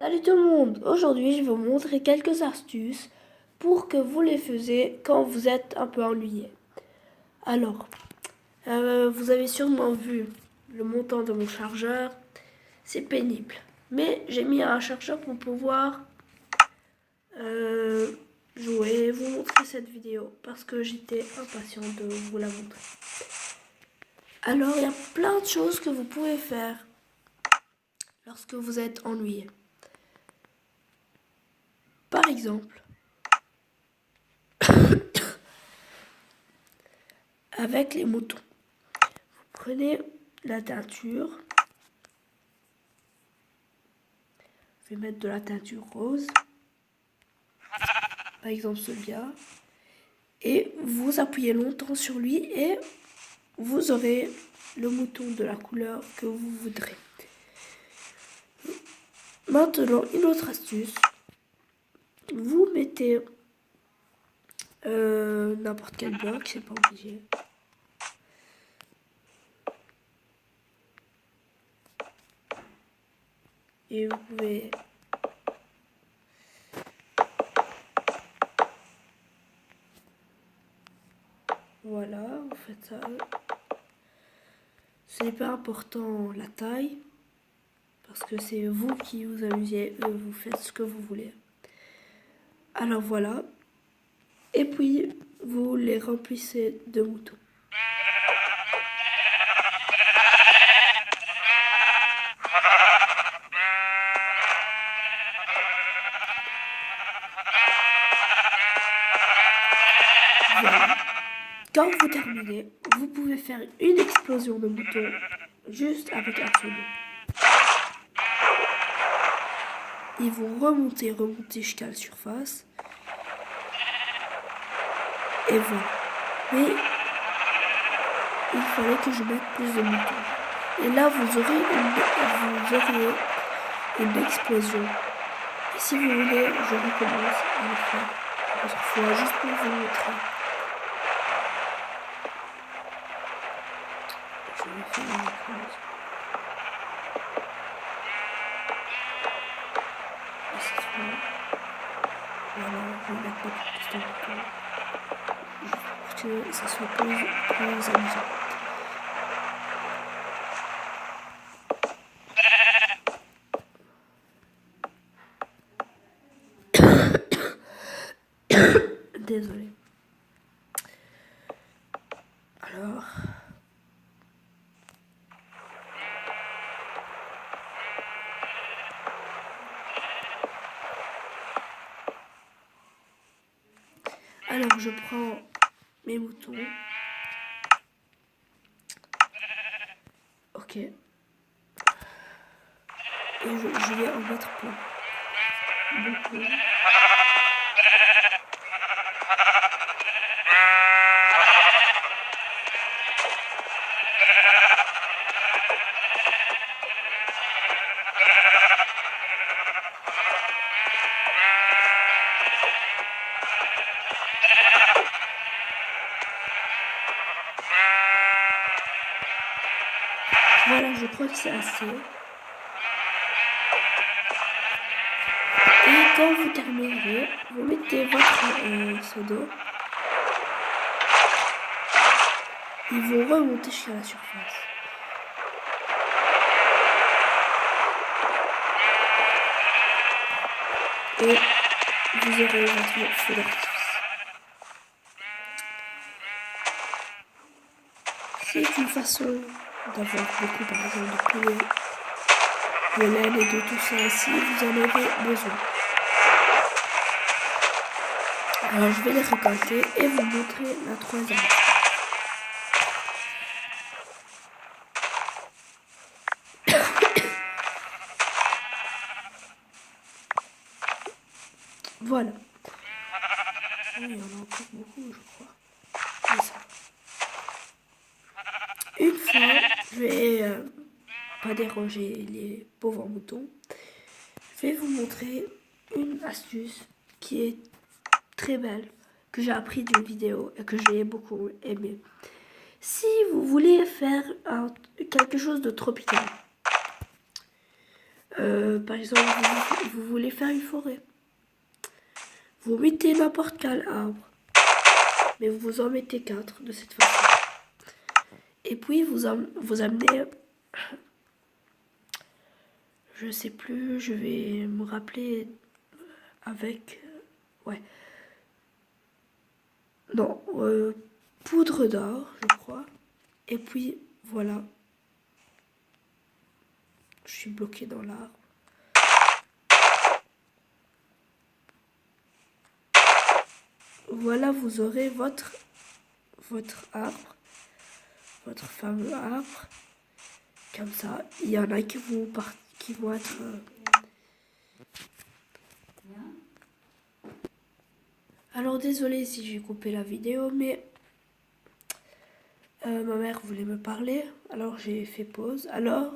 Salut tout le monde! Aujourd'hui, je vais vous montrer quelques astuces pour que vous les faisiez quand vous êtes un peu ennuyé. Alors, vous avez sûrement vu le montant de mon chargeur. C'est pénible. Mais j'ai mis un chargeur pour pouvoir jouer et vous montrer cette vidéo parce que j'étais impatient de vous la montrer. Alors, il y a plein de choses que vous pouvez faire lorsque vous êtes ennuyé. Par exemple, avec les moutons. Vous prenez la teinture. Je vais mettre de la teinture rose. Par exemple celui-là. Et vous appuyez longtemps sur lui et vous aurez le mouton de la couleur que vous voudrez. Maintenant, une autre astuce. Vous mettez n'importe quel bloc, c'est pas obligé. Et vous pouvez voilà, vous faites ça. Ce n'est pas important la taille, parce que c'est vous qui vous amusez, vous faites ce que vous voulez. Alors voilà. Et puis, vous les remplissez de moutons. Voilà. Quand vous terminez, vous pouvez faire une explosion de moutons juste avec un seau d'eau. Ils vont remonter jusqu'à la surface. Et voilà. Mais il fallait que je mette plus de moutons. Et là, vous aurez une explosion. Et si vous voulez, je recommence à le faire. Parce qu'il faut juste pour vous montrer. Je vais faire une explosion. Et cette fois, voilà, je vais mettre plus de moutons. Juste pour que ça soit plus amusant. Désolé. Alors, je prends mes moutons. Ok. Et je vais en mettre plein. Beaucoup. Voilà, je crois que c'est assez. Et quand vous terminerez, vous mettez votre seau d'eau. Ils vont remonter jusqu'à la surface. Et vous aurez votre feu d'artifice. C'est une façon d'avoir beaucoup, par exemple, de poulet, de laine et de tout ça si vous en avez besoin. Alors je vais les récolter et vous montrer la troisième. Voilà. Oui, il y en a encore beaucoup, je crois. C'est ça. Une fois, je vais pas déranger les pauvres moutons. Je vais vous montrer une astuce qui est très belle, que j'ai appris d'une vidéo et que j'ai beaucoup aimé. Si vous voulez faire quelque chose de tropical, Par exemple, vous voulez faire une forêt. Vous mettez n'importe quel arbre, mais vous en mettez 4 de cette façon. Et puis vous amenez, je sais plus, je vais me rappeler avec, ouais, non, poudre d'or, je crois. Et puis voilà, je suis bloqué dans l'arbre. Voilà, vous aurez votre arbre, votre fameux arbre. Comme ça, il y en a qui vont être... Alors désolé si j'ai coupé la vidéo, mais ma mère voulait me parler, alors j'ai fait pause. Alors,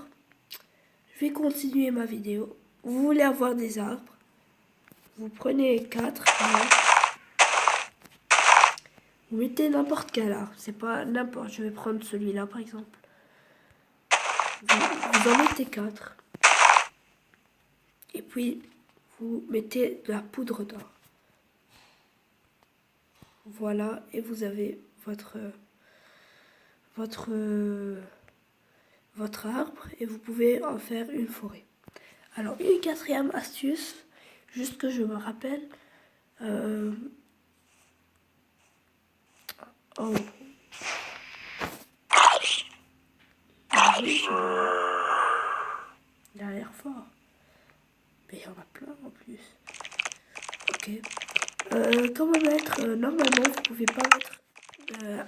je vais continuer ma vidéo. Vous voulez avoir des arbres, vous prenez 4, vous mettez n'importe quel arbre, c'est pas n'importe, je vais prendre celui-là par exemple. Vous en mettez 4. Et puis, vous mettez de la poudre d'or. Voilà, et vous avez votre arbre et vous pouvez en faire une forêt. Alors, une quatrième astuce, juste que je me rappelle. Oh. Oui, il a l'air fort. Mais il y en a plein en plus. Ok. Comment mettre normalement, vous pouvez pas mettre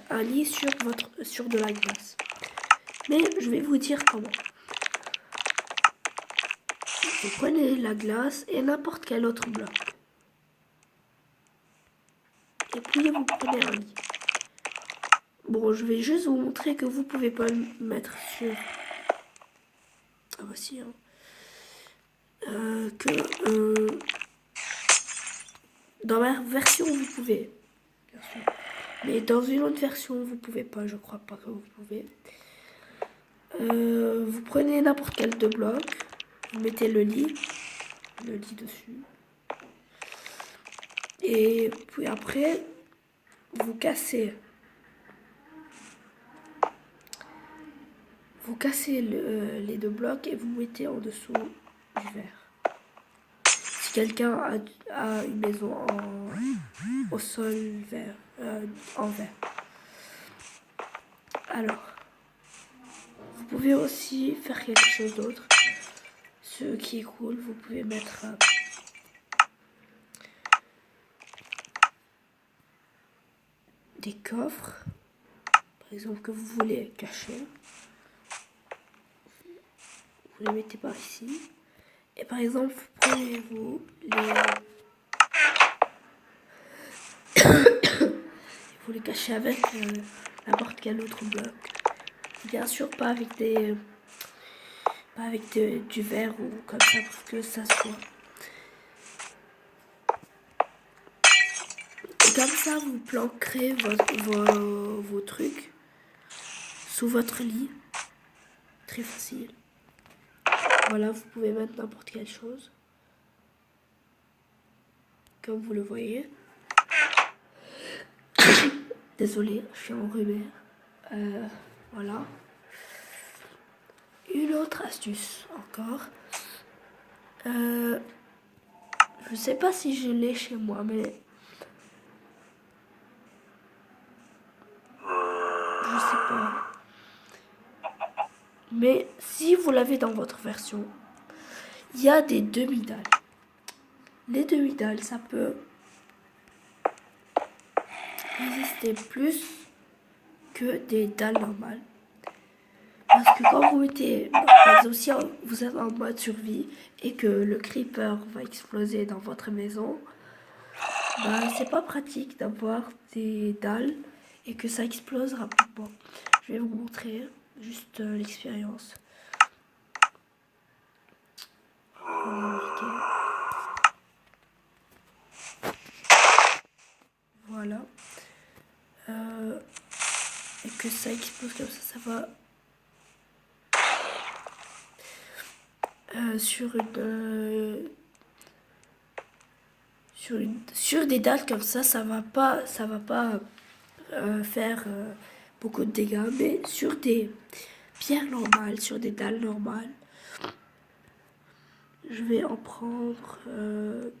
un lit sur de la glace. Mais je vais vous dire comment. Vous prenez la glace et n'importe quel autre bloc. Et puis vous prenez un lit. Bon, je vais juste vous montrer que vous pouvez pas le mettre sur... Ah voici, hein. Dans ma version, vous pouvez, bien sûr. Mais dans une autre version, vous pouvez pas. Je crois pas que vous pouvez. Vous prenez n'importe quel deux blocs. Vous mettez le lit dessus. Et puis après, vous cassez. Vous cassez les deux blocs et vous mettez en dessous du verre. Si quelqu'un a une maison au sol vert, en verre. Alors, vous pouvez aussi faire quelque chose d'autre. Ce qui est cool, vous pouvez mettre des coffres, par exemple, que vous voulez cacher. Vous les mettez par ici. Et par exemple, prenez-vous vous les cachez avec n'importe quel autre bloc. Bien sûr, pas avec du verre ou comme ça pour que ça se voit. Et comme ça, vous planquerez vos trucs sous votre lit. Très facile. Voilà, vous pouvez mettre n'importe quelle chose. Comme vous le voyez. Désolée, je suis enrhumée. Voilà. Une autre astuce encore. Je sais pas si je l'ai chez moi, mais je sais pas. Mais si vous l'avez dans votre version, il y a des demi-dalles. Les demi-dalles, ça peut résister plus que des dalles normales. Parce que quand vous mettez, par exemple, si vous êtes en mode survie et que le creeper va exploser dans votre maison, bah, c'est pas pratique d'avoir des dalles et que ça explose rapidement. Je vais vous montrer juste l'expérience. Voilà. Et que ça explose comme ça va. sur des dalles comme ça va pas faire beaucoup de dégâts, mais sur des pierres normales, sur des dalles normales, je vais en prendre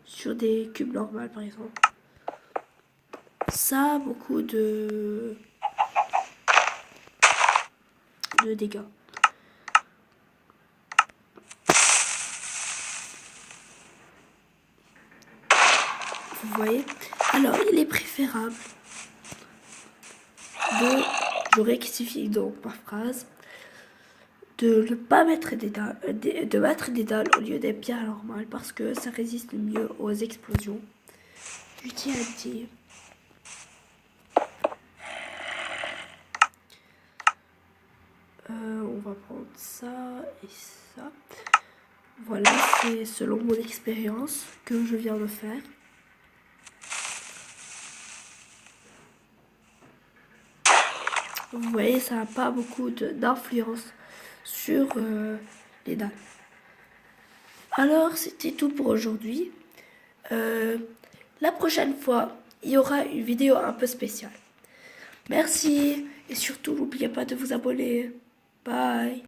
sur des cubes normales par exemple. Ça a beaucoup de dégâts. Vous voyez? Alors, il est préférable je rectifie donc ma phrase, de ne pas mettre de mettre des dalles au lieu des pierres normales parce que ça résiste mieux aux explosions du TNT. On va prendre ça et ça. Voilà, c'est selon mon expérience que je viens de faire. Vous voyez, ça n'a pas beaucoup d'influence sur les dalles. Alors, c'était tout pour aujourd'hui. La prochaine fois, il y aura une vidéo un peu spéciale. Merci et surtout, n'oubliez pas de vous abonner. Bye.